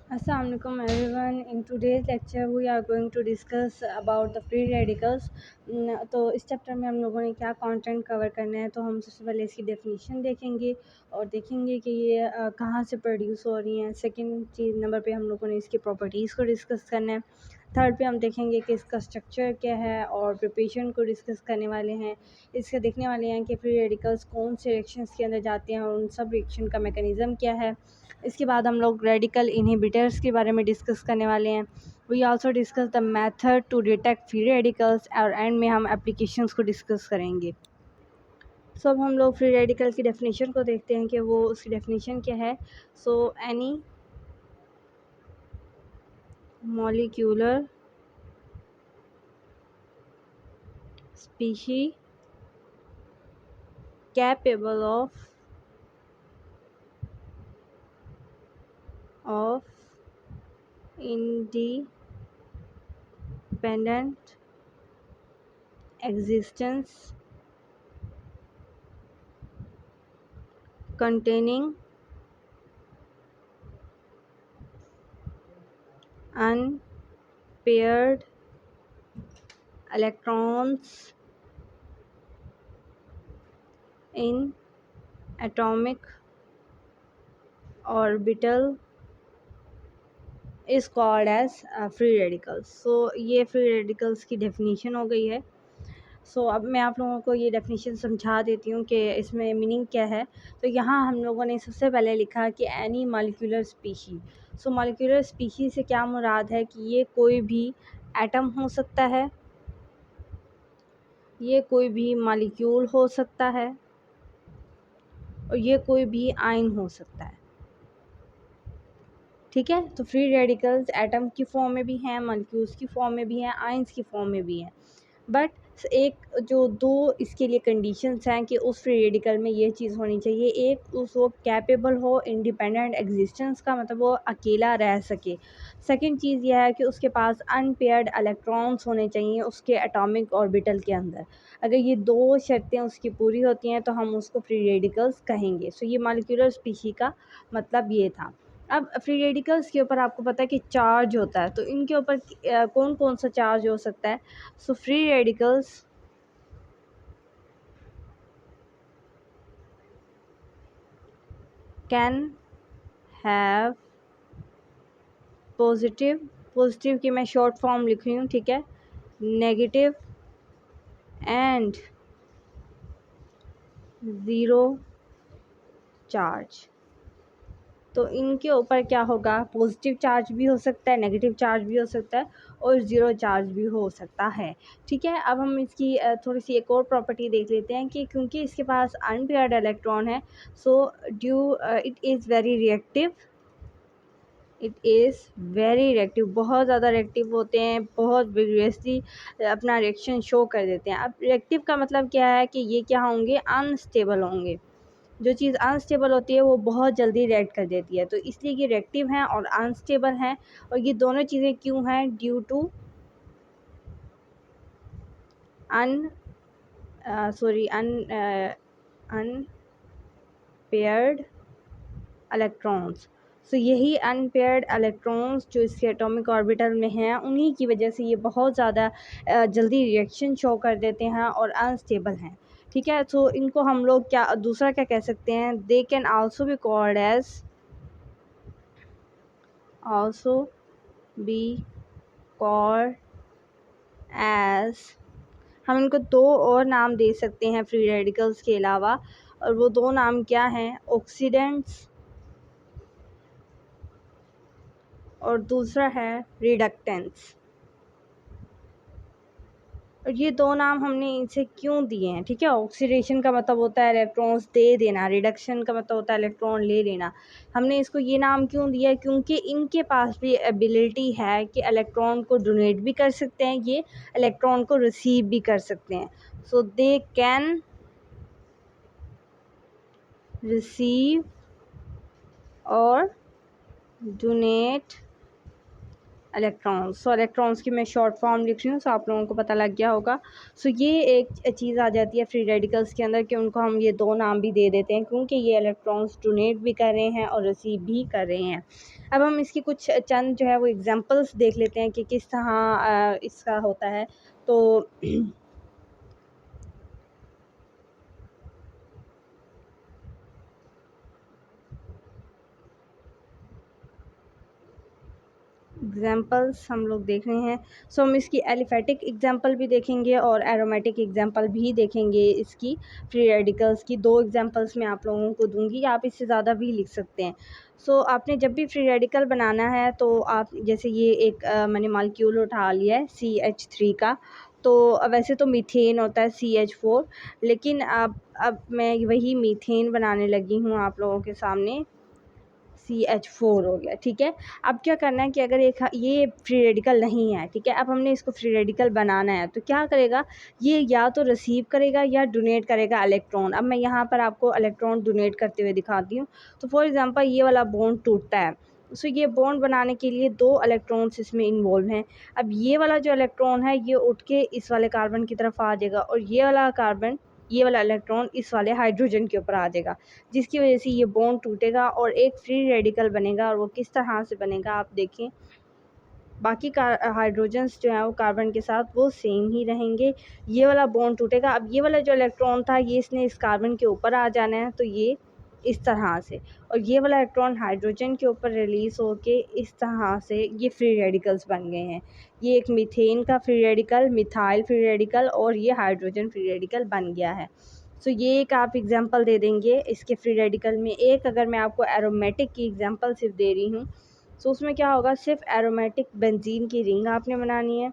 Assalamu alaikum everyone. In today's lecture we are going to discuss about the free radicals. तो इस chapter में हम लोगों ने क्या कंटेंट कवर करना है, तो हम सबसे पहले इसकी डेफिनेशन देखेंगे और देखेंगे कि ये कहाँ से प्रोड्यूस हो रही हैं। सेकंड चीज़ नंबर पे हम लोगों ने इसकी प्रॉपर्टीज़ को डिस्कस करना है। थर्ड पे हम देखेंगे कि इसका स्ट्रक्चर क्या है और प्रिपरेशन को डिस्कस करने वाले हैं। इसके देखने वाले हैं कि फ्री रेडिकल्स कौन से रिएक्शंस के अंदर जाते हैं और उन सब रिएक्शन का मैकेनिज़्म क्या है। इसके बाद हम लोग रेडिकल इनहिबिटर्स के बारे में डिस्कस करने वाले हैं। We also discuss the method to detect free radicals और एंड में हम एप्लीकेशंस को डिस्कस करेंगे। सो अब हम लोग फ्री रेडिकल की डेफिनेशन को देखते हैं कि वो उसकी डेफिनेशन क्या है। So any molecular species capable of independent existence containing unpaired electrons in atomic orbital is called as free radicals. So ये free radicals की definition हो गई है। अब मैं आप लोगों को ये डेफिनेशन समझा देती हूँ कि इसमें मीनिंग क्या है। तो यहाँ हम लोगों ने सबसे पहले लिखा कि any molecular species. Molecular species से क्या मुराद है कि ये कोई भी एटम हो सकता है, ये कोई भी मॉलिक्यूल हो सकता है और ये कोई भी आयन हो सकता है। ठीक है, तो फ्री रेडिकल्स एटम की फॉर्म में भी हैं, मॉलिक्यूल्स की फॉर्म में भी हैं, आयंस की फॉर्म में भी हैं। बट एक जो दो इसके लिए कंडीशंस हैं कि उस फ्री रेडिकल में ये चीज़ होनी चाहिए। एक उस वो कैपेबल हो इंडिपेंडेंट एग्जिस्टेंस का, मतलब वो अकेला रह सके। सेकंड चीज़ यह है कि उसके पास अनपेयर्ड इलेक्ट्रॉन्स होने चाहिए उसके एटॉमिक ऑर्बिटल के अंदर। अगर ये दो शर्तें उसकी पूरी होती हैं तो हम उसको फ्री रेडिकल्स कहेंगे। ये मॉलिक्यूलर स्पीशी का मतलब ये था। अब फ्री रेडिकल्स के ऊपर आपको पता है कि चार्ज होता है, तो इनके ऊपर कौन कौन सा चार्ज हो सकता है। Free radicals can have positive की मैं शॉर्ट फॉर्म लिख रही हूँ, ठीक है, नेगेटिव एंड ज़ीरो चार्ज। तो इनके ऊपर क्या होगा, पॉजिटिव चार्ज भी हो सकता है, नेगेटिव चार्ज भी हो सकता है और ज़ीरो चार्ज भी हो सकता है। ठीक है, अब हम इसकी थोड़ी सी एक और प्रॉपर्टी देख लेते हैं कि क्योंकि इसके पास अनपेयर्ड इलेक्ट्रॉन है, इट इज़ वेरी रिएक्टिव। बहुत ज़्यादा रिएक्टिव होते हैं, बहुत विग्रेसली अपना रिएक्शन शो कर देते हैं। अब रिएक्टिव का मतलब क्या है कि ये क्या होंगे, अनस्टेबल होंगे। जो चीज़ अनस्टेबल होती है वो बहुत जल्दी रिएक्ट कर देती है, तो इसलिए ये रिएक्टिव हैं और अनस्टेबल हैं। और ये दोनों चीज़ें क्यों हैं, due to un sorry unpaired electrons. यही अनपेयर्ड इलेक्ट्रॉन्स जो इसके एटॉमिक ऑर्बिटल में हैं, उन्हीं की वजह से ये बहुत ज़्यादा जल्दी रिएक्शन शो कर देते हैं और अनस्टेबल हैं। ठीक है, इनको हम लोग क्या दूसरा क्या कह सकते हैं, they can also be called as हम इनको दो और नाम दे सकते हैं फ्री रेडिकल्स के अलावा, और वो दो नाम क्या हैं, ऑक्सीडेंट्स और दूसरा है रिडक्टेंस। और ये दो नाम हमने इनसे क्यों दिए हैं, ठीक है। ऑक्सीडेशन का मतलब होता है इलेक्ट्रॉन्स दे देना, रिडक्शन का मतलब होता है इलेक्ट्रॉन ले लेना। हमने इसको ये नाम क्यों दिया है, क्योंकि इनके पास भी एबिलिटी है कि इलेक्ट्रॉन को डोनेट भी कर सकते हैं, ये इलेक्ट्रॉन को रिसीव भी कर सकते हैं। दे कैन रिसीव और डोनेट इलेक्ट्रॉन्स। सो इलेक्ट्रॉन्स की मैं शॉर्ट फॉर्म लिख रही हूँ, सो आप लोगों को पता लग गया होगा। सो ये एक चीज़ आ जाती है फ्री रेडिकल्स के अंदर कि उनको हम ये दो नाम भी दे देते हैं, क्योंकि ये इलेक्ट्रॉन्स डोनेट भी कर रहे हैं और रिसीव भी कर रहे हैं। अब हम इसकी कुछ चंद जो है वो एग्जांपल्स देख लेते हैं कि किस तरह इसका होता है। तो एग्जाम्पल्स हम लोग देख रहे हैं। सो हम इसकी एलिफेटिक एग्जाम्पल भी देखेंगे और एरोमेटिक एग्जाम्पल भी देखेंगे इसकी फ्री रेडिकल्स की। दो एग्जाम्पल्स मैं आप लोगों को दूंगी, आप इससे ज़्यादा भी लिख सकते हैं। सो आपने जब भी फ्री रेडिकल बनाना है तो आप जैसे ये एक मैंने मॉलिक्यूल उठा लिया है CH3 का। तो वैसे तो मीथेन होता है CH4, लेकिन अब मैं वही मीथेन बनाने लगी हूँ आप लोगों के सामने। CH4 हो गया, ठीक है। अब क्या करना है कि अगर ये फ्री रेडिकल नहीं है, ठीक है, अब हमने इसको फ्री रेडिकल बनाना है तो क्या करेगा, ये या तो रिसीव करेगा या डोनेट करेगा इलेक्ट्रॉन। अब मैं यहाँ पर आपको इलेक्ट्रॉन डोनेट करते हुए दिखाती हूँ। तो फॉर एग्जांपल ये वाला बॉन्ड टूटता है, सो ये बॉन्ड बनाने के लिए दो इलेक्ट्रॉन्स इसमें इन्वॉल्व हैं। अब ये वाला जो इलेक्ट्रॉन है ये उठ के इस वाले कार्बन की तरफ आ जाएगा और ये वाला इलेक्ट्रॉन इस वाले हाइड्रोजन के ऊपर आ जाएगा, जिसकी वजह से ये बॉन्ड टूटेगा और एक फ्री रेडिकल बनेगा। और वो किस तरह से बनेगा आप देखें, बाकी हाइड्रोजन्स जो है वो कार्बन के साथ वो सेम ही रहेंगे। ये वाला बॉन्ड टूटेगा। अब ये वाला जो इलेक्ट्रॉन था ये इसने इस कार्बन के ऊपर आ जाना है, तो ये इस तरह से, और ये वाला इलेक्ट्रॉन हाइड्रोजन के ऊपर रिलीज होके इस तरह से ये फ्री रेडिकल्स बन गए हैं। ये एक मीथेन का free radical, methyl free radical और ये हाइड्रोजन फ्री रेडिकल बन गया है। सो ये एक आप एग्जांपल दे देंगे इसके फ्री रेडिकल में। एक अगर मैं आपको एरोमेटिक की एग्जांपल सिर्फ दे रही हूँ, सो उसमें क्या होगा, सिर्फ एरोमेटिक बेंजीन की रिंग आपने बनानी है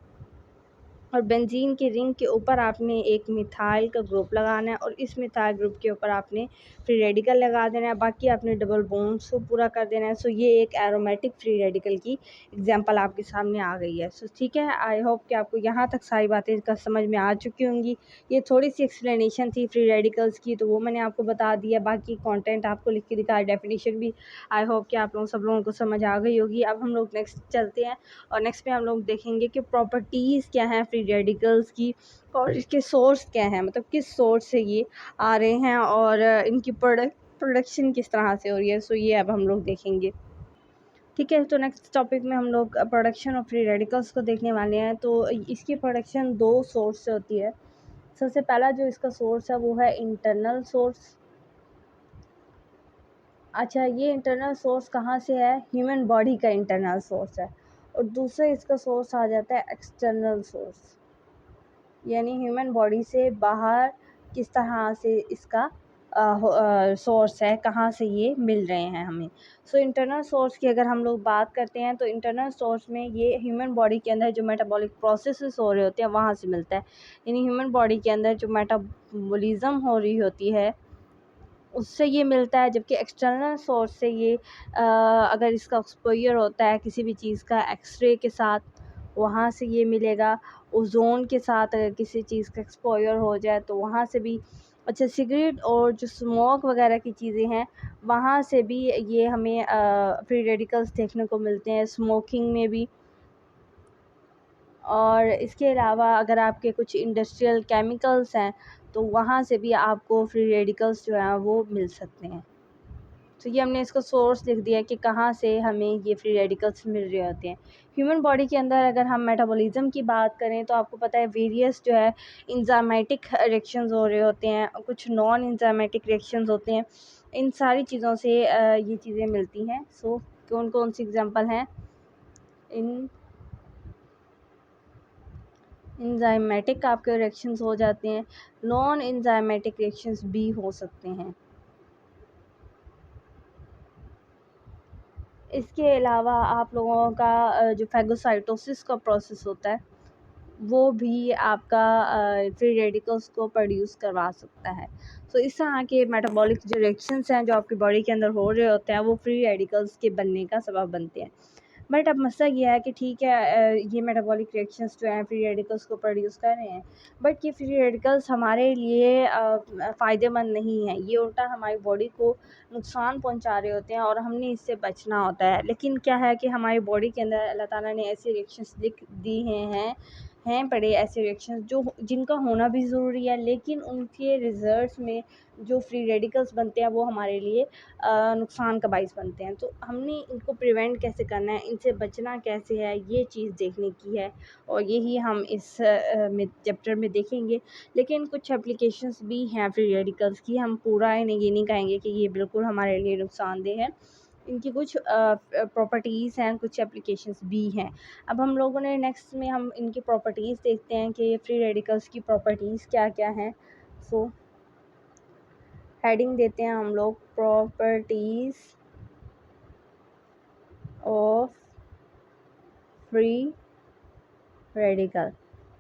और बेंजीन की रिंग के ऊपर आपने एक मिथाइल का ग्रुप लगाना है और इस मिथाइल ग्रुप के ऊपर आपने फ्री रेडिकल लगा देना है, बाकी आपने डबल बॉन्ड्स को पूरा कर देना है। सो ये एक एरोमेटिक फ्री रेडिकल की एग्जांपल आपके सामने आ गई है। सो ठीक है, आई होप कि आपको यहाँ तक सारी बातें का समझ में आ चुकी होंगी। ये थोड़ी सी एक्सप्लेनेशन थी फ्री रेडिकल्स की, तो वो मैंने आपको बता दिया। बाकी कॉन्टेंट आपको लिख के दिखाया, डेफिनेशन भी। आई होप कि आप लोग सब लोगों को समझ आ गई होगी। अब हम लोग नेक्स्ट चलते हैं और नेक्स्ट में हम लोग देखेंगे कि प्रॉपर्टीज़ क्या हैं फ्री रेडिकल्स की और इसके सोर्स क्या हैं, मतलब किस सोर्स से ये आ रहे हैं और इनकी प्रोडक्शन किस तरह से हो रही है। सो ये अब हम लोग देखेंगे, ठीक है। तो नेक्स्ट टॉपिक में हम लोग प्रोडक्शन ऑफ फ्री रेडिकल्स को देखने वाले हैं। तो इसकी प्रोडक्शन दो सोर्स से होती है। सबसे पहला जो इसका सोर्स है वो है इंटरनल सोर्स। अच्छा, ये इंटरनल सोर्स कहाँ से है, ह्यूमन बॉडी का इंटरनल सोर्स है। और दूसरा इसका सोर्स आ जाता है एक्सटर्नल सोर्स, यानी ह्यूमन बॉडी से बाहर किस तरह से इसका सोर्स है, कहाँ से ये मिल रहे हैं हमें। सो इंटरनल सोर्स की अगर हम लोग बात करते हैं तो इंटरनल सोर्स में ये ह्यूमन बॉडी के अंदर जो मेटाबॉलिक प्रोसेसेस हो रहे होते हैं वहाँ से मिलता है। यानी ह्यूमन बॉडी के अंदर जो मेटाबॉलिज्म हो रही होती है उससे ये मिलता है, जबकि एक्सटर्नल सोर्स से ये अगर इसका एक्सपोजर होता है किसी भी चीज़ का एक्सरे के साथ, वहाँ से ये मिलेगा। ओजोन के साथ अगर किसी चीज़ का एक्सपोजर हो जाए तो वहाँ से भी। अच्छा, सिगरेट और जो स्मोक वगैरह की चीज़ें हैं वहाँ से भी ये हमें फ्री रेडिकल्स देखने को मिलते हैं, स्मोकिंग में भी। और इसके अलावा अगर आपके कुछ इंडस्ट्रियल केमिकल्स हैं तो वहाँ से भी आपको फ्री रेडिकल्स जो हैं वो मिल सकते हैं। तो ये हमने इसको सोर्स लिख दिया कि कहाँ से हमें ये फ्री रेडिकल्स मिल रहे होते हैं। ह्यूमन बॉडी के अंदर अगर हम मेटाबॉलिज्म की बात करें तो आपको पता है वेरियस जो है इंजाइमेटिक रिएक्शंस हो रहे होते हैं, कुछ नॉन इंजाइमेटिक रिएक्शंस होते हैं। इन सारी चीज़ों से ये चीज़ें मिलती हैं। सो कौन कौन सी एग्जांपल हैं, इन इंजाइमेटिक आपके रिएक्शंस हो जाते हैं, नॉन इंजाइमेटिक रिएक्शंस भी हो सकते हैं। इसके अलावा आप लोगों का जो फैगोसाइटोसिस का प्रोसेस होता है वो भी आपका फ्री रेडिकल्स को प्रोड्यूस करवा सकता है। तो इस तरह के मेटाबॉलिक जो रिएक्शंस हैं जो आपकी बॉडी के अंदर हो रहे होते हैं वो फ्री रेडिकल्स के बनने का सबब बनते हैं। बट अब मसला ये है कि ठीक है, ये मेटाबॉलिक रिएक्शंस जो हैं फ्री रेडिकल्स को प्रोड्यूस कर रहे हैं, बट ये फ्री रेडिकल्स हमारे लिए फ़ायदेमंद नहीं है। ये उल्टा हमारी बॉडी को नुकसान पहुंचा रहे होते हैं और हमने इससे बचना होता है। लेकिन क्या है कि हमारी बॉडी के अंदर अल्लाह ताला ने ऐसे रिएक्शंस लिख दी हैं पड़े ऐसे रिएक्शंस जो जिनका होना भी ज़रूरी है, लेकिन उनके रिज़ल्ट्स में जो फ्री रेडिकल्स बनते हैं वो हमारे लिए नुकसान का बाइस बनते हैं। तो हमने इनको प्रिवेंट कैसे करना है, इनसे बचना कैसे है, ये चीज़ देखने की है और यही हम इस चैप्टर में देखेंगे। लेकिन कुछ एप्लीकेशंस भी हैं फ्री रेडिकल्स की, हम पूरा ये नहीं कहेंगे कि ये बिल्कुल हमारे लिए नुकसानदेह है। इनकी कुछ प्रॉपर्टीज़ हैं, कुछ एप्लीकेशंस भी हैं। अब हम लोगों ने नेक्स्ट में हम इनकी प्रॉपर्टीज़ देखते हैं कि फ्री रेडिकल्स की प्रॉपर्टीज़ क्या-क्या हैं। सो हेडिंग देते हैं हम लोग प्रॉपर्टीज़ ऑफ फ्री रेडिकल।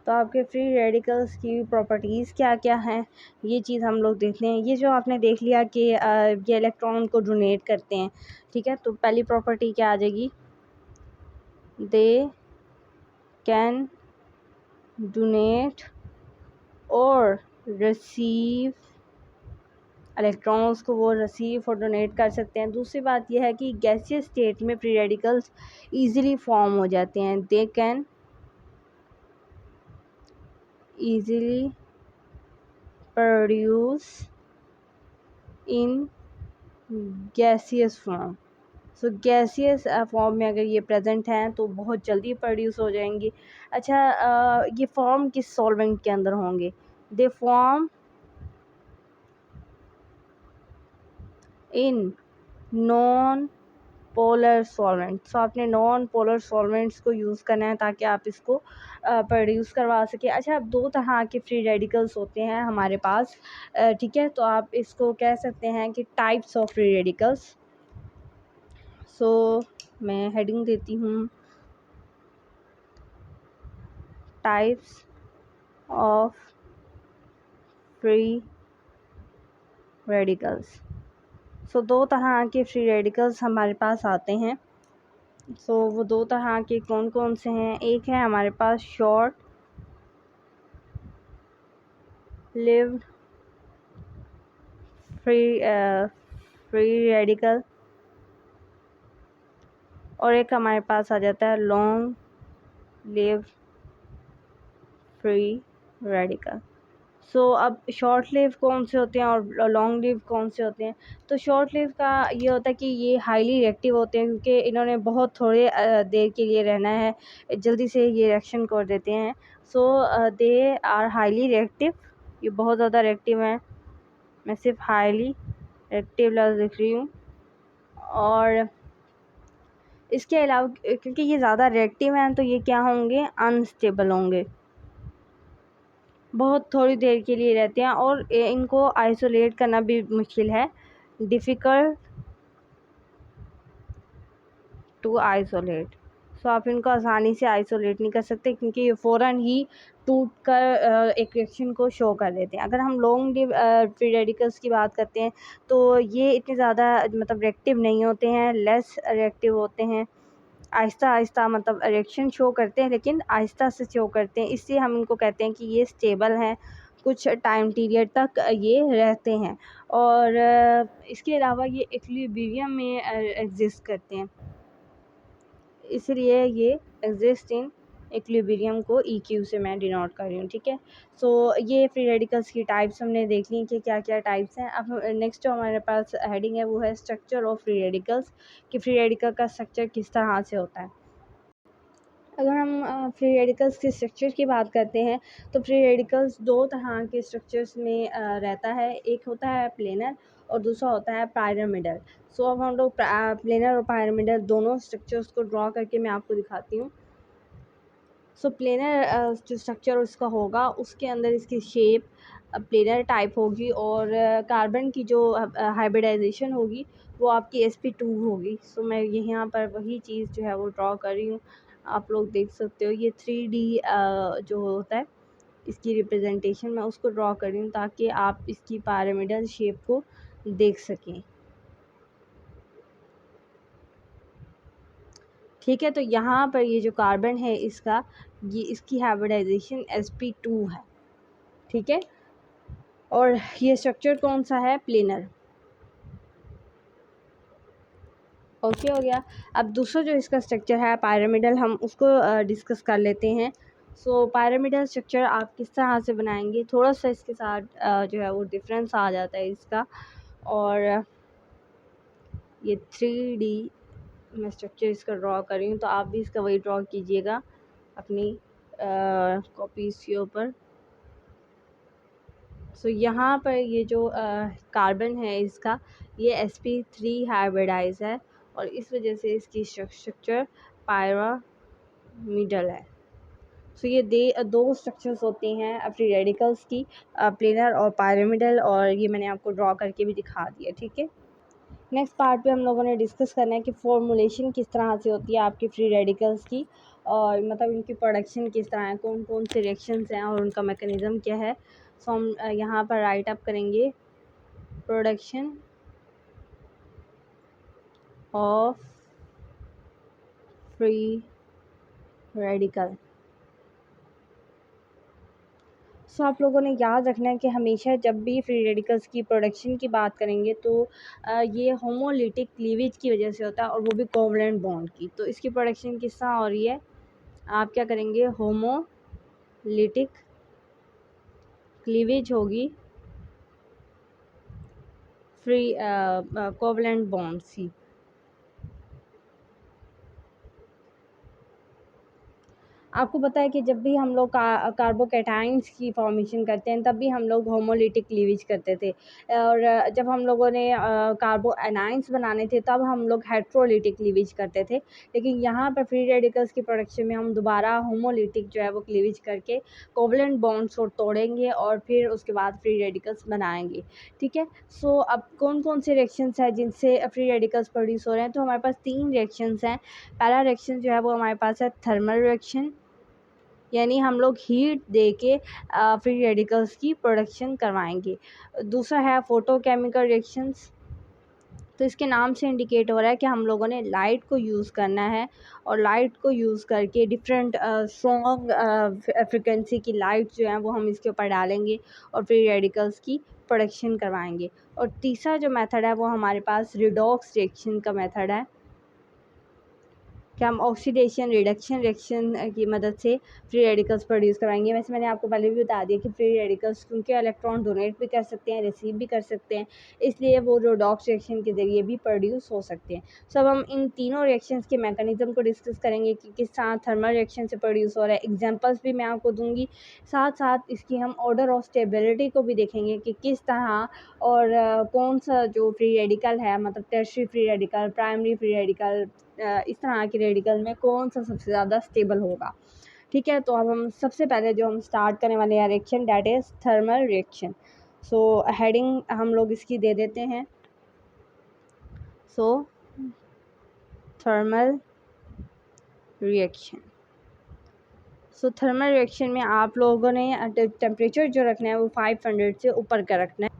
तो आपके फ्री रेडिकल्स की प्रॉपर्टीज़ क्या-क्या हैं, ये चीज़ हम लोग देखते हैं। ये जो आपने देख लिया कि ये इलेक्ट्रॉन को डोनेट करते हैं, ठीक है। तो पहली प्रॉपर्टी क्या आ जाएगी, दे कैन डोनेट और रिसीव, इलेक्ट्रॉन्स को वो रिसीव और डोनेट कर सकते हैं। दूसरी बात यह है कि गैसियस स्टेट में फ्री रेडिकल्स ईज़िली फॉर्म हो जाते हैं। They can easily produce in gaseous form. So gaseous form में अगर ये प्रेजेंट हैं तो बहुत जल्दी प्रोड्यूस हो जाएंगी। अच्छा, ये फॉर्म किस सॉल्वेंट के अंदर होंगे, they form in non polar solvent. So आपने नॉन पोलर सॉल्वेंट्स को यूज़ करना है ताकि आप इसको प्रोड्यूस करवा सकें। अच्छा, अब दो तरह के फ्री रेडिकल्स होते हैं हमारे पास, ठीक है। तो आप इसको कह सकते हैं कि टाइप्स ऑफ फ्री रेडिकल्स। सो मैं हेडिंग देती हूँ टाइप्स ऑफ फ्री रेडिकल्स। सो दो तरह के फ्री रेडिकल्स हमारे पास आते हैं। सो वो दो तरह के कौन कौन से हैं, एक है हमारे पास शॉर्ट लिव्ड फ्री रेडिकल और एक हमारे पास आ जाता है लॉन्ग लिव फ्री रेडिकल। सो अब शॉर्ट लिव कौन से होते हैं और लॉन्ग लिव कौन से होते हैं। तो शॉर्ट लिव का ये होता है कि ये हाईली रिएक्टिव होते हैं क्योंकि इन्होंने बहुत थोड़े देर के लिए रहना है, जल्दी से ये रिएक्शन कर देते हैं। सो दे आर हाईली रिएक्टिव, ये बहुत ज़्यादा रिएक्टिव हैं। मैं सिर्फ हाईली रिएक्टिव लफ्ज़ लिख रही हूँ। और इसके अलावा क्योंकि ये ज़्यादा रिएक्टिव हैं तो ये क्या होंगे, अनस्टेबल होंगे, बहुत थोड़ी देर के लिए रहते हैं और इनको आइसोलेट करना भी मुश्किल है, डिफ़िकल्ट टू आइसोलेट। सो आप इनको आसानी से आइसोलेट नहीं कर सकते क्योंकि ये फ़ौरन ही टूट कर एक रिएक्शन को शो कर देते हैं। अगर हम लॉन्ग लिव फ्री रेडिकल्स की बात करते हैं तो ये इतने ज़्यादा मतलब रिएक्टिव नहीं होते हैं, लेस रिएक्टिव होते हैं, आहिस्ता आहिस्ता मतलब रिएक्शन शो करते हैं लेकिन आहिस्ता से शो करते हैं, इसलिए हम इनको कहते हैं कि ये स्टेबल हैं, कुछ टाइम पीरियड तक ये रहते हैं। और इसके अलावा ये इक्विलिब्रियम में एग्जिस्ट करते हैं, इसलिए ये एग्जिस्ट इन इक्विलिब्रियम को EQ से मैं डिनोट कर रही हूँ, ठीक है। सो ये फ्री रेडिकल्स की टाइप्स हमने देख ली कि क्या क्या टाइप्स हैं। अब नेक्स्ट जो हमारे पास हेडिंग है वो है स्ट्रक्चर ऑफ फ्री रेडिकल्स, कि फ्री रेडिकल का स्ट्रक्चर किस तरह से होता है। अगर हम फ्री रेडिकल्स के स्ट्रक्चर की बात करते हैं तो फ्री रेडिकल्स दो तरह के स्ट्रक्चर्स में रहता है, एक होता है प्लेनर और दूसरा होता है पायरामिडल। सो अब हम लोग प्लेनर और पायरामिडल दोनों स्ट्रक्चर्स को ड्रॉ करके मैं आपको दिखाती हूँ। सो प्लेनर जो स्ट्रक्चर उसका होगा उसके अंदर इसकी शेप प्लेनर टाइप होगी और कार्बन की जो हाइब्रिडाइजेशन होगी वो आपकी sp2 होगी। सो मैं यहाँ पर वही चीज़ जो है वो ड्रॉ कर रही हूँ, आप लोग देख सकते हो। ये 3D जो होता है इसकी रिप्रेजेंटेशन मैं उसको ड्रॉ कर रही हूँ ताकि आप इसकी पिरामिडल शेप को देख सकें, ठीक है, तो यहाँ पर ये जो कार्बन है इसका, ये इसकी हाइब्रिडाइजेशन sp2 है। ठीक है, और ये स्ट्रक्चर कौन सा है, प्लेनर। ओके हो गया। अब दूसरा जो इसका स्ट्रक्चर है पिरामिडल, हम उसको डिस्कस कर लेते हैं। सो पिरामिडल स्ट्रक्चर आप किस तरह से बनाएंगे, थोड़ा सा इसके साथ जो है वो डिफरेंस आ जाता है इसका। और ये 3D मैं स्ट्रक्चर इसका ड्रॉ कर रही हूँ, तो आप भी इसका वही ड्रॉ कीजिएगा अपनी कॉपीज़ के ऊपर। सो यहाँ पर ये जो कार्बन है इसका, ये sp3 हाइब्रिडाइज है और इस वजह से इसकी स्ट्रक्चर पिरामिडल है। सो ये दो स्ट्रक्चर्स होती हैं फ्री रेडिकल्स की, प्लेनर और पिरामिडल, और ये मैंने आपको ड्रॉ करके भी दिखा दिया। ठीक है, नेक्स्ट पार्ट पे हम लोगों ने डिस्कस करना है कि फॉर्मुलेशन किस तरह से होती है आपकी फ्री रेडिकल्स की, और मतलब इनकी प्रोडक्शन किस तरह है, कौन कौन से रिएक्शंस हैं और उनका मैकेनिज़्म क्या है। सो हम यहाँ पर राइट अप करेंगे प्रोडक्शन ऑफ फ्री रेडिकल। सो आप लोगों ने याद रखना है कि हमेशा जब भी फ्री रेडिकल्स की प्रोडक्शन की बात करेंगे तो ये होमोलिटिक क्लीवेज की वजह से होता है, और वो भी कोवलेंट बॉन्ड की। तो इसकी प्रोडक्शन किस तरह हो रही है, आप क्या करेंगे, होमोलिटिक क्लीवेज होगी फ्री कोवलेंट बॉन्ड्स की। आपको पता है कि जब भी हम लोग कार्बोकैटाइन्स की फॉर्मेशन करते हैं तब भी हम लोग होमोलिटिक क्लीवेज करते थे, और जब हम लोगों ने कार्बो एनाइंस बनाने थे तब हम लोग हेट्रोलिटिक क्लीवेज करते थे। लेकिन यहाँ पर फ्री रेडिकल्स की प्रोडक्शन में हम दोबारा होमोलिटिक जो है वो क्लीवेज करके कोवलेंट बॉन्ड्स को तोड़ेंगे और फिर उसके बाद फ्री रेडिकल्स बनाएंगे। ठीक है, सो अब कौन कौन से रिएक्शंस हैं जिनसे फ्री रेडिकल्स प्रोड्यूस हो रहे हैं, तो हमारे पास 3 रिएक्शंस हैं। पहला रिएक्शन जो है वो हमारे पास है थर्मल रिएक्शन, यानी हम लोग हीट दे के फ्री रेडिकल्स की प्रोडक्शन करवाएंगे। दूसरा है फोटोकेमिकल रिएक्शंस, तो इसके नाम से इंडिकेट हो रहा है कि हम लोगों ने लाइट को यूज़ करना है, और लाइट को यूज़ करके डिफरेंट स्ट्रॉन्ग फ्रिक्वेंसी की लाइट जो है वो हम इसके ऊपर डालेंगे और फ्री रेडिकल्स की प्रोडक्शन करवाएंगे। और तीसरा जो मेथड है वो हमारे पास रिडॉक्स रिएक्शन का मेथड है कि हम ऑक्सीडेशन रिडक्शन रिएक्शन की मदद से फ्री रेडिकल्स प्रोड्यूस कराएंगे। वैसे मैंने आपको पहले भी बता दिया कि फ्री रेडिकल्स क्योंकि इलेक्ट्रॉन डोनेट भी कर सकते हैं, रिसीव भी कर सकते हैं, इसलिए वो रिडॉक्स रिएक्शन के ज़रिए भी प्रोड्यूस हो सकते हैं। सो अब हम इन तीनों रिएक्शंस के मैकेनिज्म को डिस्कस करेंगे कि किस तरह थर्मल रिएक्शन से प्रोड्यूस हो रहा है। एग्जाम्पल्स भी मैं आपको दूँगी, साथ साथ इसकी हम ऑर्डर ऑफ स्टेबिलिटी को भी देखेंगे कि किस तरह और कौन सा जो फ्री रेडिकल है, मतलब tertiary free radical, primary free radical, इस तरह के रेडिकल में कौन सा सबसे ज़्यादा स्टेबल होगा। ठीक है, तो अब हम सबसे पहले जो हम स्टार्ट करने वाले हैं reaction, that is thermal reaction. So heading हम लोग इसकी दे देते हैं, सो थर्मल रिएक्शन। सो थर्मल रिएक्शन में आप लोगों ने टेम्परेचर जो रखना है वो 500 से ऊपर का रखना है।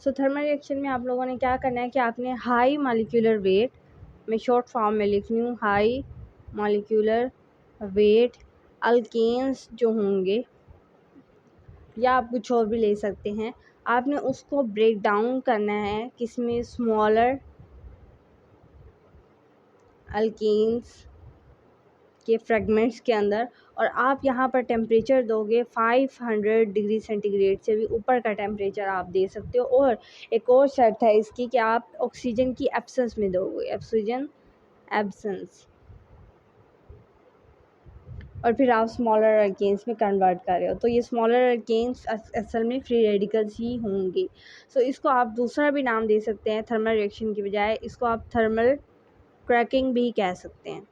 सो थर्मल रिएक्शन में आप लोगों ने क्या करना है कि आपने हाई मॉलिक्यूलर वेट, मैं शॉर्ट फॉर्म में लिख रही हूँ, हाई मॉलिक्यूलर वेट अल्केन्स जो होंगे, या आप कुछ और भी ले सकते हैं, आपने उसको ब्रेक डाउन करना है किसमें, स्मॉलर अल्केन्स के फ्रेगमेंट्स के अंदर। और आप यहाँ पर टेम्परेचर दोगे 500 डिग्री सेंटीग्रेड से भी ऊपर का टेम्परेचर आप दे सकते हो। और एक और शर्त है इसकी कि आप ऑक्सीजन की एब्सेंस में दोगे, ऑक्सीजन एब्सेंस, और फिर आप स्मॉलर अल्केन्स में कन्वर्ट कर रहे हो, तो ये स्मॉलर अल्केन्स असल में फ्री रेडिकल्स ही होंगे। सो इसको आप दूसरा भी नाम दे सकते हैं थर्मल रिएक्शन की बजाय, इसको आप थर्मल क्रैकिंग भी कह सकते हैं।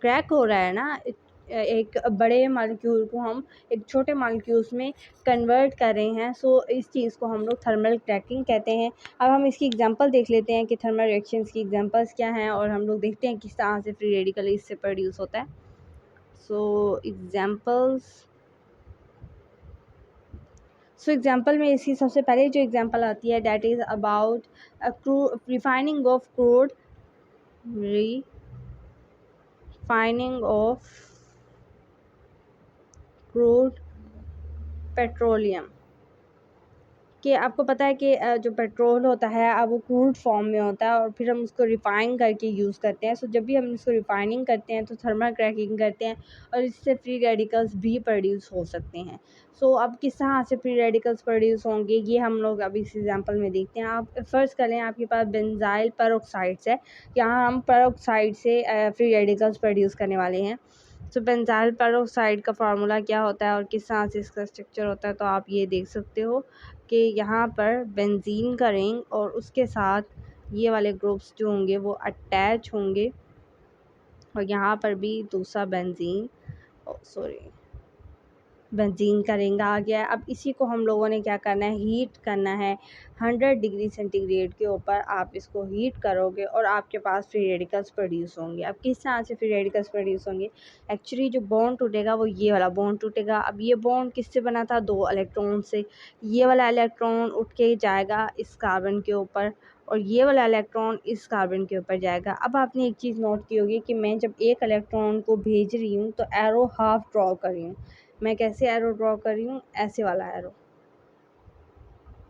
क्रैक हो रहा है ना, एक बड़े मॉलिक्यूल को हम एक छोटे मॉलिक्यूल्स में कन्वर्ट कर रहे हैं, सो इस चीज़ को हम लोग थर्मल क्रैकिंग कहते हैं। अब हम इसकी एग्जांपल देख लेते हैं कि थर्मल रिएक्शंस की एग्जांपल्स क्या हैं, और हम लोग देखते हैं किस तरह से फ्री रेडिकल इससे प्रोड्यूस होता है। सो एग्जाम्पल में इसकी सबसे पहले जो एग्जांपल आती है that is about refining of crude fining of crude petroleum, कि आपको पता है कि जो पेट्रोल होता है अब वो क्रूड फॉर्म में होता है और फिर हम उसको रिफ़ाइन करके यूज़ करते हैं। सो जब भी हम इसको रिफ़ाइनिंग करते हैं तो थर्मल क्रैकिंग करते हैं और इससे फ्री रेडिकल्स भी प्रोड्यूस हो सकते हैं। सो अब किस तरह से फ्री रेडिकल्स प्रोड्यूस होंगे ये हम लोग अभी इस एग्जांपल में देखते हैं। आप फ़र्ज़ करें आपके पास बेंज़ाइल पेरोक्साइड्स है, यहाँ हम पेरोक्साइड से फ्री रेडिकल्स प्रोड्यूस करने वाले हैं। सो बेंज़ाइल पेरोक्साइड का फार्मूला क्या होता है और किस तरह से इसका स्ट्रक्चर होता है, तो आप ये देख सकते हो कि यहाँ पर बेंजीन का रिंग और उसके साथ ये वाले ग्रुप्स जो होंगे वो अटैच होंगे और यहाँ पर भी दूसरा बेंजीन बेंजीन का रिंग आ गया है। अब इसी को हम लोगों ने क्या करना है, हीट करना है 100 डिग्री सेंटीग्रेड के ऊपर। आप इसको हीट करोगे और आपके पास फ्री रेडिकल्स प्रोड्यूस होंगे। अब किस तरह से फ्री रेडिकल्स प्रोड्यूस होंगे, एक्चुअली जो बॉन्ड टूटेगा वो ये वाला बॉन्ड टूटेगा। अब ये बॉन्ड किससे बना था, 2 इलेक्ट्रॉन से। ये वाला इलेक्ट्रॉन उठ के जाएगा इस कार्बन के ऊपर और ये वाला इलेक्ट्रॉन इस कार्बन के ऊपर जाएगा। अब आपने एक चीज़ नोट की होगी कि मैं जब एक इलेक्ट्रॉन को भेज रही हूँ तो एरो हाफ ड्रॉ कर रही हूँ। मैं कैसे एरो ड्रॉ कर रही हूँ, ऐसे वाला एरो,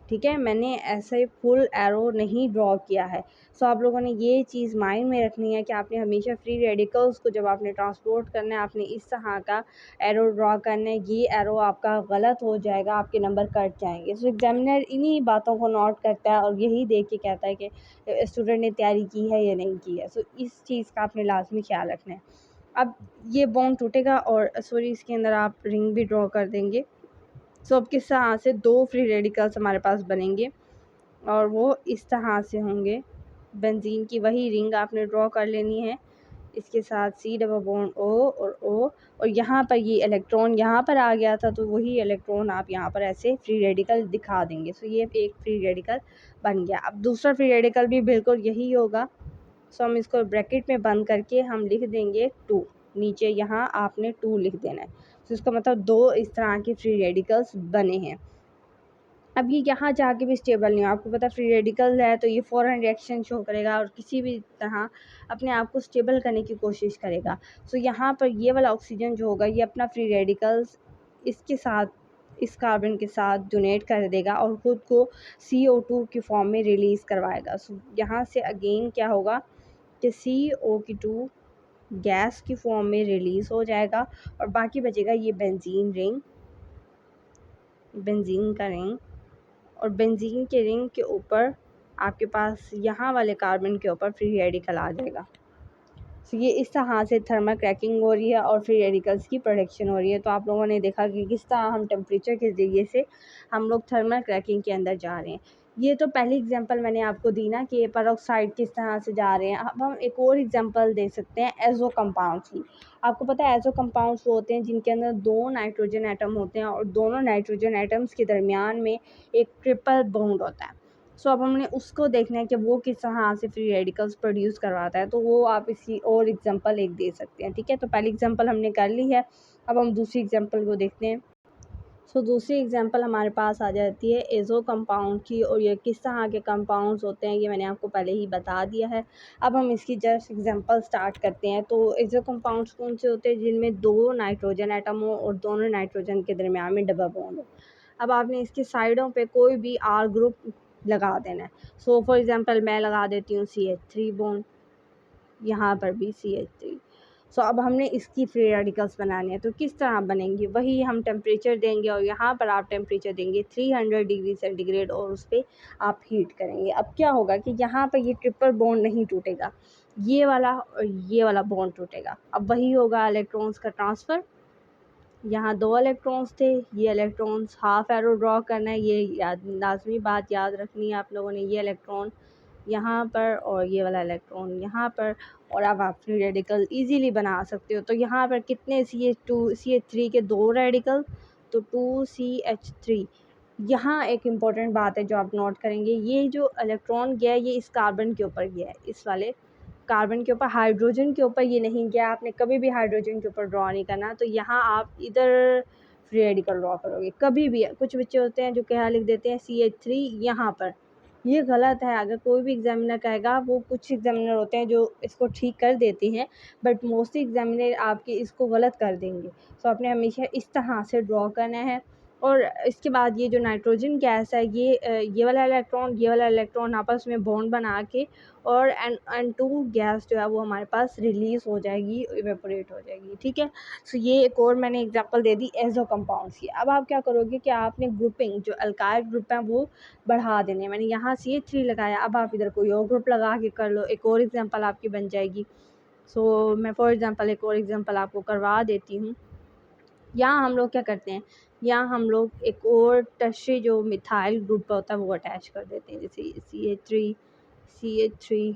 ठीक है। मैंने ऐसे फुल एरो नहीं ड्रॉ किया है। सो आप लोगों ने ये चीज़ माइंड में रखनी है कि आपने हमेशा फ्री रेडिकल्स को जब आपने ट्रांसपोर्ट करना है आपने इस तरह का एरो ड्रॉ करना है। ये एरो आपका गलत हो जाएगा, आपके नंबर कट जाएंगे। सो एग्जामिनर इन्हीं बातों को नोट करता है और यही देख के कहता है कि स्टूडेंट ने तैयारी की है या नहीं की है। सो इस चीज़ का आपने लाजमी ख्याल रखना है। अब ये बॉन्ड टूटेगा और सॉरी इसके अंदर आप रिंग भी ड्रॉ कर देंगे। सो अब किस तरह से 2 फ्री रेडिकल्स हमारे पास बनेंगे और वो इस तरह से होंगे। बेंजीन की वही रिंग आपने ड्रॉ कर लेनी है, इसके साथ C डबल बॉन्ड O और O और यहाँ पर ये इलेक्ट्रॉन यहाँ पर आ गया था तो वही इलेक्ट्रॉन आप यहाँ पर ऐसे फ्री रेडिकल दिखा देंगे। सो ये एक फ्री रेडिकल बन गया। अब दूसरा फ्री रेडिकल भी बिल्कुल यही होगा। सो हम इसको ब्रैकेट में बंद करके हम लिख देंगे 2, नीचे यहाँ आपने 2 लिख देना है। तो इसका मतलब 2 इस तरह के फ्री रेडिकल्स बने हैं। अब ये यहाँ जाके भी स्टेबल नहीं है, आपको पता फ्री रेडिकल है तो ये फ़ौरन रिएक्शन शो करेगा और किसी भी तरह अपने आप को स्टेबल करने की कोशिश करेगा। सो यहाँ पर ये वाला ऑक्सीजन जो होगा ये अपना फ्री रेडिकल्स इसके साथ इस कार्बन के साथ डोनेट कर देगा और ख़ुद को CO2 की फॉर्म में रिलीज़ करवाएगा। सो यहाँ से अगेन क्या होगा कि CO2 गैस की फॉर्म में रिलीज़ हो जाएगा और बाकी बचेगा ये बेंजीन रिंग, बेंजीन का रिंग और बेंजीन के रिंग के ऊपर आपके पास यहाँ वाले कार्बन के ऊपर फ्री रेडिकल आ जाएगा। तो ये इस तरह से थर्मल क्रैकिंग हो रही है और फ्री रेडिकल्स की प्रोडक्शन हो रही है। तो आप लोगों ने देखा कि किस तरह हम टेम्परेचर के ज़रिए से हम लोग थर्मल क्रैकिंग के अंदर जा रहे हैं। ये तो पहली एग्जांपल मैंने आपको दी ना कि पेरोक्साइड किस तरह से जा रहे हैं। अब हम एक और एग्जांपल देख सकते हैं एज़ो कंपाउंड्स की। आपको पता है एज़ो कंपाउंड्स वो होते हैं जिनके अंदर 2 नाइट्रोजन एटम होते हैं और दोनों नाइट्रोजन एटम्स के दरमियान में एक ट्रिपल बॉन्ड होता है। सो अब हमने उसको देखना है कि वो किस तरह से फ्री रेडिकल्स प्रोड्यूस करवाता है, तो वो आप इसी और एग्जांपल एक दे सकते हैं, ठीक है। तो पहली एग्जांपल हमने कर ली है, अब हम दूसरी एग्जांपल को देखते हैं। सो दूसरी एग्जांपल हमारे पास आ जाती है एज़ो कंपाउंड की और ये किस तरह के कंपाउंड्स होते हैं ये मैंने आपको पहले ही बता दिया है। अब हम इसकी जस्ट एग्जांपल स्टार्ट करते हैं। तो एज़ो कंपाउंड्स कौन से होते हैं, जिनमें 2 नाइट्रोजन एटम हो और दोनों नाइट्रोजन के दरमियान में डबल बॉन्ड हो। अब आपने इसकी साइडों पे कोई भी R ग्रुप लगा देना है। सो फॉर एग्जांपल मैं लगा देती हूँ CH3 बॉन्ड, यहाँ पर भी CH3। सो अब हमने इसकी फ्री रेडिकल्स बनाने हैं, तो किस तरह बनेंगी, वही हम टेम्परेचर देंगे और यहाँ पर आप टेम्परेचर देंगे 300 डिग्री सेंटीग्रेड और उस पर आप हीट करेंगे। अब क्या होगा कि यहाँ पर ये ट्रिपल बॉन्ड नहीं टूटेगा, ये वाला और ये वाला बॉन्ड टूटेगा। अब वही होगा इलेक्ट्रॉन्स का ट्रांसफ़र। यहाँ 2 इलेक्ट्रॉन्स थे, ये इलेक्ट्रॉन्स हाफ एरो ड्रॉ करना है, ये याद लाजमी बात याद रखनी है आप लोगों ने। ये इलेक्ट्रॉन यहाँ पर और ये वाला इलेक्ट्रॉन यहाँ पर, और अब आप फ्री रेडिकल इजीली बना सकते हो। तो यहाँ पर कितने CH3 के 2 रेडिकल, तो 2CH3। यहाँ एक इम्पॉर्टेंट बात है जो आप नोट करेंगे, ये जो इलेक्ट्रॉन गया ये इस कार्बन के ऊपर गया है, इस वाले कार्बन के ऊपर, हाइड्रोजन के ऊपर ये नहीं गया। आपने कभी भी हाइड्रोजन के ऊपर ड्रॉ नहीं करना। तो यहाँ आप इधर फ्री रेडिकल ड्रॉ करोगे कभी भी। कुछ बच्चे होते हैं जो क्या लिख देते हैं CH3 यहाँ पर, ये गलत है। अगर कोई भी एग्जामिनर कहेगा, वो कुछ एग्जामिनर होते हैं जो इसको ठीक कर देते हैं, बट मोस्टली एग्जामिनर आपके इसको गलत कर देंगे। सो आपने हमेशा इस तरह से ड्रॉ करना है। और इसके बाद ये जो नाइट्रोजन गैस है, ये वाला इलेक्ट्रॉन आपस में बॉन्ड बना के और N2 गैस जो है वो हमारे पास रिलीज़ हो जाएगी, इवेपोरेट हो जाएगी, ठीक है। सो ये एक और मैंने एग्जांपल दे दी एज़ो कंपाउंड्स की। अब आप क्या करोगे कि आपने ग्रुपिंग जो अल्काइल ग्रुप है वो बढ़ा देने। मैंने यहाँ CH3 लगाया, अब आप इधर कोई और ग्रुप लगा के कर लो, एक और एग्जांपल आपकी बन जाएगी। सो मैं फॉर एग्जांपल एक और एग्जांपल आपको करवा देती हूँ। यहाँ हम लोग क्या करते हैं, यहाँ हम लोग एक और टर्शियरी जो मिथाइल ग्रुप होता है वो अटैच कर देते हैं, जैसे CH3।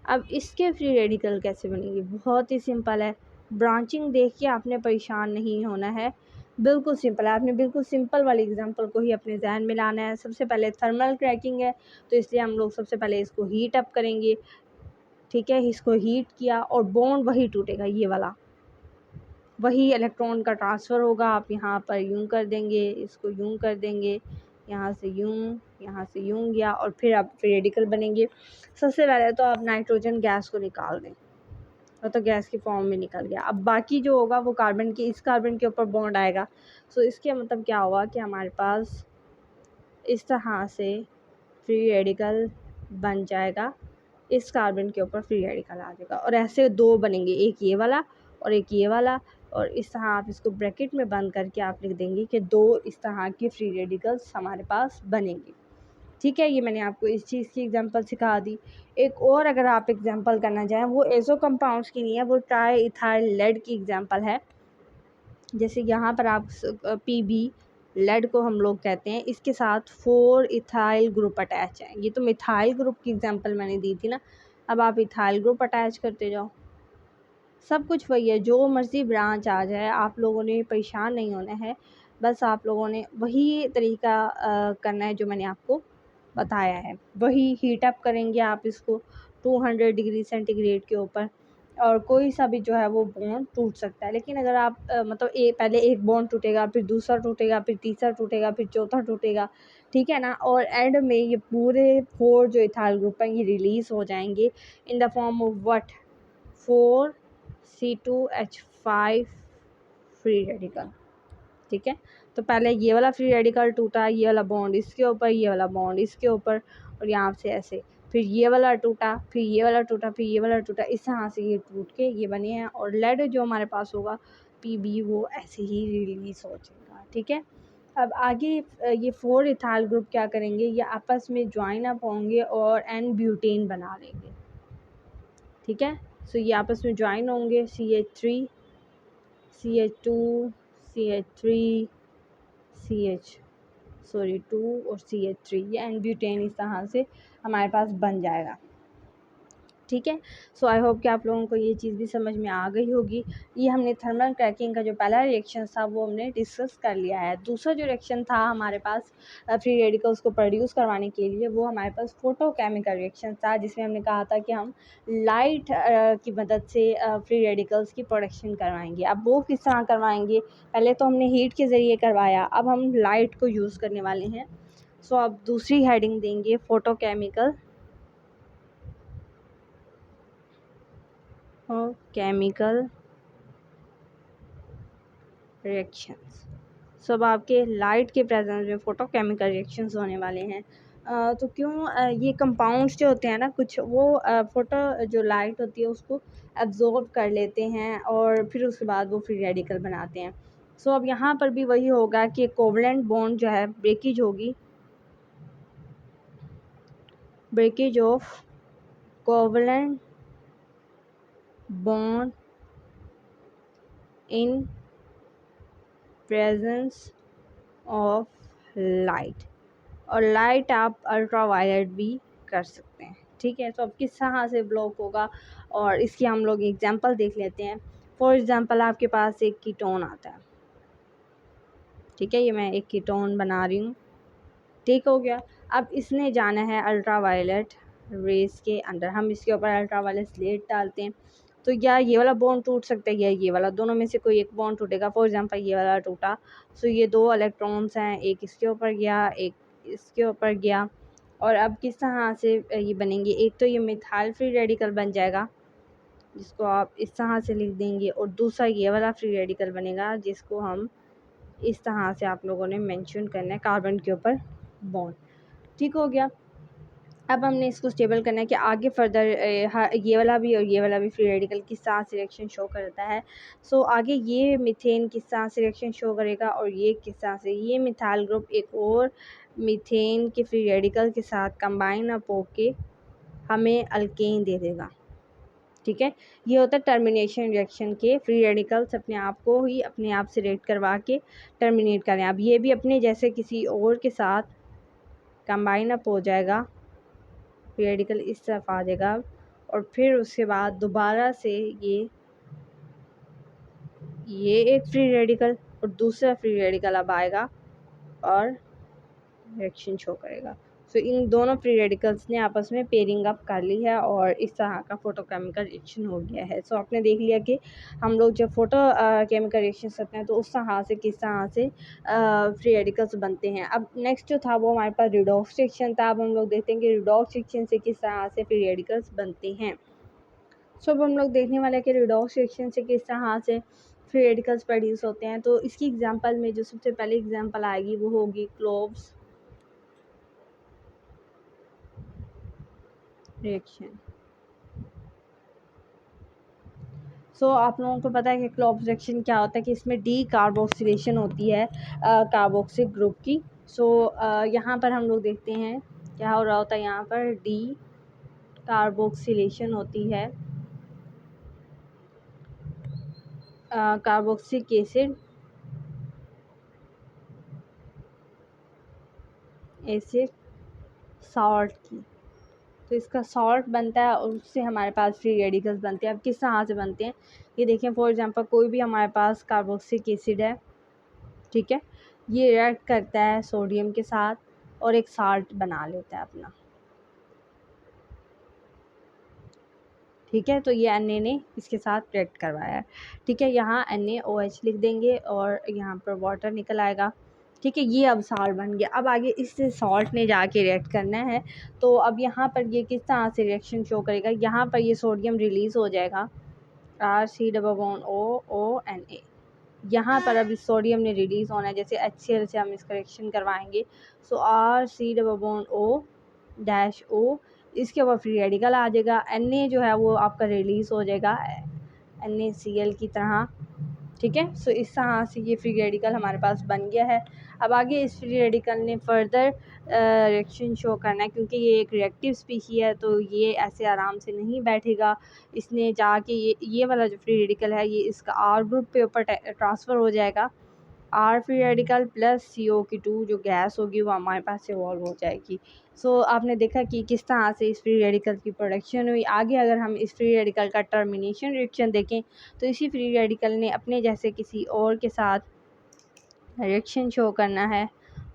अब इसके फ्री रेडिकल कैसे बनेंगे, बहुत ही सिंपल है। ब्रांचिंग देख के आपने परेशान नहीं होना है, बिल्कुल सिंपल है। आपने बिल्कुल सिंपल वाले एग्जांपल को ही अपने जहन में लाना है। सबसे पहले थर्मल क्रैकिंग है, तो इसलिए हम लोग सबसे पहले इसको हीट अप करेंगे, ठीक है। इसको हीट किया और बॉन्ड वही टूटेगा, ये वाला वही इलेक्ट्रॉन का ट्रांसफ़र होगा। आप यहाँ पर यूँ कर देंगे, इसको यूँ कर देंगे, यहाँ से यूँ, यहाँ से यूँ गया, और फिर आप फ्री रेडिकल बनेंगे। सबसे पहले तो आप नाइट्रोजन गैस को निकाल दें, और तो गैस की फॉर्म में निकल गया। अब बाकी जो होगा वो कार्बन के, इस कार्बन के ऊपर बॉन्ड आएगा। सो इसके मतलब क्या हुआ कि हमारे पास इस तरह से फ्री रेडिकल बन जाएगा, इस कार्बन के ऊपर फ्री रेडिकल आ जाएगा, और ऐसे दो बनेंगे, एक ये वाला और एक ये वाला। और इस तरह आप इसको ब्रैकेट में बंद करके आप लिख देंगे कि दो इस तरह के फ्री रेडिकल्स हमारे पास बनेंगे, ठीक है। ये मैंने आपको इस चीज़ की एग्जांपल सिखा दी। एक और अगर आप एग्जांपल करना चाहें, वो एज़ो कंपाउंड्स की नहीं है, वो ट्राई इथाइल लेड की एग्जांपल है। जैसे यहाँ पर आप PB लेड को हम लोग कहते हैं, इसके साथ 4 इथाइल ग्रुप अटैच है। ये तो मिथाइल ग्रुप की एग्जांपल मैंने दी थी ना, अब आप इथाइल ग्रुप अटैच करते जाओ, सब कुछ वही है। जो मर्ज़ी ब्रांच आ जाए, आप लोगों ने परेशान नहीं होना है, बस आप लोगों ने वही तरीका करना है जो मैंने आपको बताया है। वही हीट अप करेंगे आप इसको 200 डिग्री सेंटीग्रेड के ऊपर, और कोई सा भी जो है वो बॉन्ड टूट सकता है। लेकिन अगर आप मतलब पहले एक बॉन्ड टूटेगा, फिर दूसरा टूटेगा, फिर तीसरा टूटेगा, फिर चौथा टूटेगा, ठीक है ना। और एंड में ये पूरे 4 जो इथाइल ग्रुप हैं ये रिलीज़ हो जाएंगे in the form of what, 4C2H5 free radical, ठीक है। तो पहले ये वाला फ्री रेडिकल टूटा, ये वाला बॉन्ड इसके ऊपर, ये वाला बॉन्ड इसके ऊपर, और यहाँ से ऐसे, फिर ये वाला टूटा, फिर ये वाला टूटा, फिर ये वाला टूटा, इस तरह से ये टूट के ये बने हैं। और लेड जो हमारे पास होगा PB, वो ऐसे ही रिलीज़ हो जाएगा, ठीक है। अब आगे ये 4 इथाइल ग्रुप क्या करेंगे, ये आपस में ज्वाइन अप होंगे और N ब्यूटेन बना लेंगे, ठीक है। सो ये आपस में ज्वाइन होंगे, CH3 CH2 CH3 2 और CH3, ये N ब्यूटेन इस तरह से हमारे पास बन जाएगा, ठीक है। सो आई होप कि आप लोगों को ये चीज़ भी समझ में आ गई होगी। ये हमने थर्मल क्रैकिंग का जो पहला रिएक्शन था वो हमने डिस्कस कर लिया है। दूसरा जो रिएक्शन था हमारे पास फ्री रेडिकल्स को प्रोड्यूस करवाने के लिए, वो हमारे पास फोटोकेमिकल रिएक्शन था, जिसमें हमने कहा था कि हम लाइट की मदद से फ्री रेडिकल्स की प्रोडक्शन करवाएंगे। अब वो किस तरह करवाएंगे, पहले तो हमने हीट के ज़रिए करवाया, अब हम लाइट को यूज़ करने वाले हैं। सो अब दूसरी हेडिंग देंगे फोटोकेमिकल और केमिकल रिएक्शंस। सब आपके लाइट के प्रेजेंस में फोटोकेमिकल रिएक्शंस होने वाले हैं। तो क्यों ये कंपाउंड्स जो होते हैं ना, कुछ वो फोटो जो लाइट होती है उसको एब्जॉर्ब कर लेते हैं, और फिर उसके बाद वो फ्री रेडिकल बनाते हैं। सो अब यहाँ पर भी वही होगा कि कोवलेंट बॉन्ड जो है ब्रेकेज होगी, breakage of covalent bond in presence of light, और लाइट आप अल्ट्रा वायलेट भी कर सकते हैं, ठीक है। तो अब किस तरह से ब्लॉक होगा, और इसकी हम लोग एग्जांपल देख लेते हैं। फॉर एग्जांपल आपके पास एक कीटोन आता है, ठीक है, ये मैं एक कीटोन बना रही हूँ, ठीक हो गया। अब इसने जाना है अल्ट्रा वायलेट रेस के अंदर, हम इसके ऊपर अल्ट्रा वायलेट लेट डालते हैं, तो या ये वाला बॉन्ड टूट सकता है या ये वाला, दोनों में से कोई एक बॉन्ड टूटेगा। फॉर एग्जांपल ये वाला टूटा, सो ये 2 इलेक्ट्रॉन्स हैं, एक इसके ऊपर गया, एक इसके ऊपर गया, और अब किस तरह से ये बनेंगे, एक तो ये मिथाइल फ्री रेडिकल बन जाएगा जिसको आप इस तरह से लिख देंगे, और दूसरा ये वाला फ्री रेडिकल बनेगा जिसको हम इस तरह से आप लोगों ने मेंशन करना है कार्बन के ऊपर बॉन्ड। ठीक हो गया। अब हमने इसको स्टेबल करना है कि आगे फर्दर ये वाला भी और ये वाला भी फ्री रेडिकल किस तरह से रिएक्शन शो करता है। सो आगे ये मीथेन किस तरह से रिएक्शन शो करेगा और ये किस तरह से, ये मिथाइल ग्रुप एक और मीथेन के फ्री रेडिकल के साथ कंबाइन अप होके हमें अल्केन दे देगा। ठीक है, ये होता है टर्मिनेशन रिएक्शन के फ्री रेडिकल्स अपने आप को ही अपने आप से रिएक्ट करवा के टर्मिनेट करें। अब ये भी अपने जैसे किसी और के साथ कंबाइन अप हो जाएगा, फ्री रेडिकल इस तरफ आ जाएगा, और फिर उसके बाद दोबारा से ये एक फ्री रेडिकल और दूसरा फ्री रेडिकल अब आएगा और रिएक्शन शो करेगा। सो इन दोनों फ्री रेडिकल्स ने आपस में पेयरिंग अप कर ली है और इस तरह का फोटोकेमिकल रिएक्शन हो गया है। सो आपने देख लिया कि हम लोग जब फोटो केमिकल रिएक्शन करते हैं तो उस तरह से किस तरह से फ्री रेडिकल्स बनते हैं। अब नेक्स्ट जो था वो हमारे पास रिडॉक्स रिएक्शन था। अब हम लोग देखते हैं कि रिडॉक्स रिएक्शन से किस तरह से फ्री रेडिकल्स बनते हैं। सो अब हम लोग देखने वाले हैं कि रिडॉक्स रिएक्शन से किस तरह से फ्री रेडिकल्स प्रोड्यूस होते हैं। तो इसकी एग्जांपल में जो सबसे पहले एग्जांपल आएगी वो होगी क्लोव्स रिएक्शन। सो आप लोगों को पता है कि क्लोव्स रिएक्शन क्या होता है कि इसमें डी कार्बोक्सिलेशन होती है कार्बोक्सिल ग्रुप की। सो यहाँ पर हम लोग देखते हैं क्या हो रहा होता है, यहाँ पर डी कार्बोक्सिलेशन होती है कार्बोक्सिलिक एसिड सॉल्ट की। तो इसका सॉल्ट बनता है और उससे हमारे पास फ्री रेडिकल्स बनते हैं। अब किस तरह से बनते हैं ये देखें। फॉर एग्जांपल कोई भी हमारे पास कार्बोक्सिलिक एसिड है, ठीक है, ये रिएक्ट करता है सोडियम के साथ और एक साल्ट बना लेता है अपना। ठीक है, तो ये Na ने इसके साथ रिएक्ट करवाया है। ठीक है, यहाँ NaOH लिख देंगे और यहाँ पर वाटर निकल आएगा। ठीक है, ये अब सॉल्ट बन गया। अब आगे इससे सॉल्ट ने जाके रिएक्ट करना है। तो अब यहाँ पर ये किस तरह से रिएक्शन शो करेगा, यहाँ पर ये सोडियम रिलीज़ हो जाएगा RC≡OONA। यहाँ पर अब इस सोडियम ने रिलीज़ होना है, जैसे HCl से हम इसका रिएक्शन करवाएंगे। सो RC≡O इसके ऊपर फ्री रेडिकल आ जाएगा। Na जो है वो आपका रिलीज़ हो जाएगा NaCl की तरह। ठीक है, सो इस तरह से ये फ्री रेडिकल हमारे पास बन गया है। अब आगे इस फ्री रेडिकल ने फर्दर रिएक्शन शो करना है, क्योंकि ये एक रिएक्टिव स्पीशी है तो ये ऐसे आराम से नहीं बैठेगा। इसने जाके ये वाला जो फ्री रेडिकल है ये इसका R ग्रुप पे ऊपर ट्रांसफ़र हो जाएगा। R free radical plus CO2 जो गैस होगी वो हमारे पास इवॉल्व हो जाएगी। सो आपने देखा कि किस तरह से इस फ्री रेडिकल की प्रोडक्शन हुई। आगे अगर हम इस फ्री रेडिकल का टर्मिनेशन रिएक्शन देखें तो इसी फ्री रेडिकल ने अपने जैसे किसी और के साथ रिएक्शन शो करना है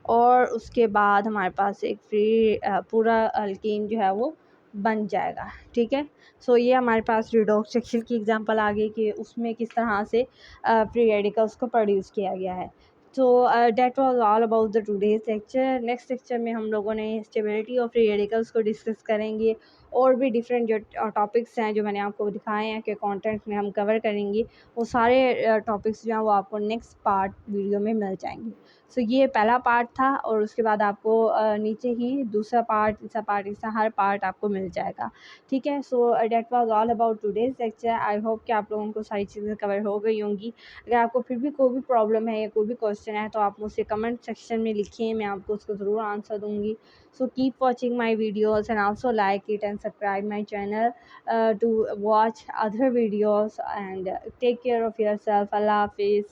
और उसके बाद हमारे पास एक फ्री पूरा अल्कीन जो है वो बन जाएगा। ठीक है, सो ये हमारे पास रिडॉक्स रिएक्शन की एग्जांपल आ गई कि उसमें किस तरह से फ्री रेडिकल्स को प्रोड्यूस किया गया है। तो that was all about the today's lecture. Next lecture में हम लोगों ने स्टेबिलिटी ऑफ फ्री रेडिकल्स को डिस्कस करेंगे और भी डिफरेंट जो टॉपिक्स हैं जो मैंने आपको दिखाए हैं कि कंटेंट में हम कवर करेंगे, वो सारे टॉपिक्स जो हैं वो आपको नेक्स्ट पार्ट वीडियो में मिल जाएंगे। सो ये पहला पार्ट था और उसके बाद आपको नीचे ही दूसरा पार्ट, तीसरा पार्ट, इसका हर पार्ट आपको मिल जाएगा। ठीक है, so that was all about today's lecture. I hope कि आप लोगों को सारी चीज़ें कवर हो गई होंगी। अगर आपको फिर भी कोई भी प्रॉब्लम है या कोई भी क्वेश्चन है तो आप मुझसे कमेंट सेक्शन में लिखिए, मैं आपको उसको ज़रूर आंसर दूँगी। So keep watching my videos and also like it and subscribe my channel to watch other videos and take care of yourself. Allah Hafiz.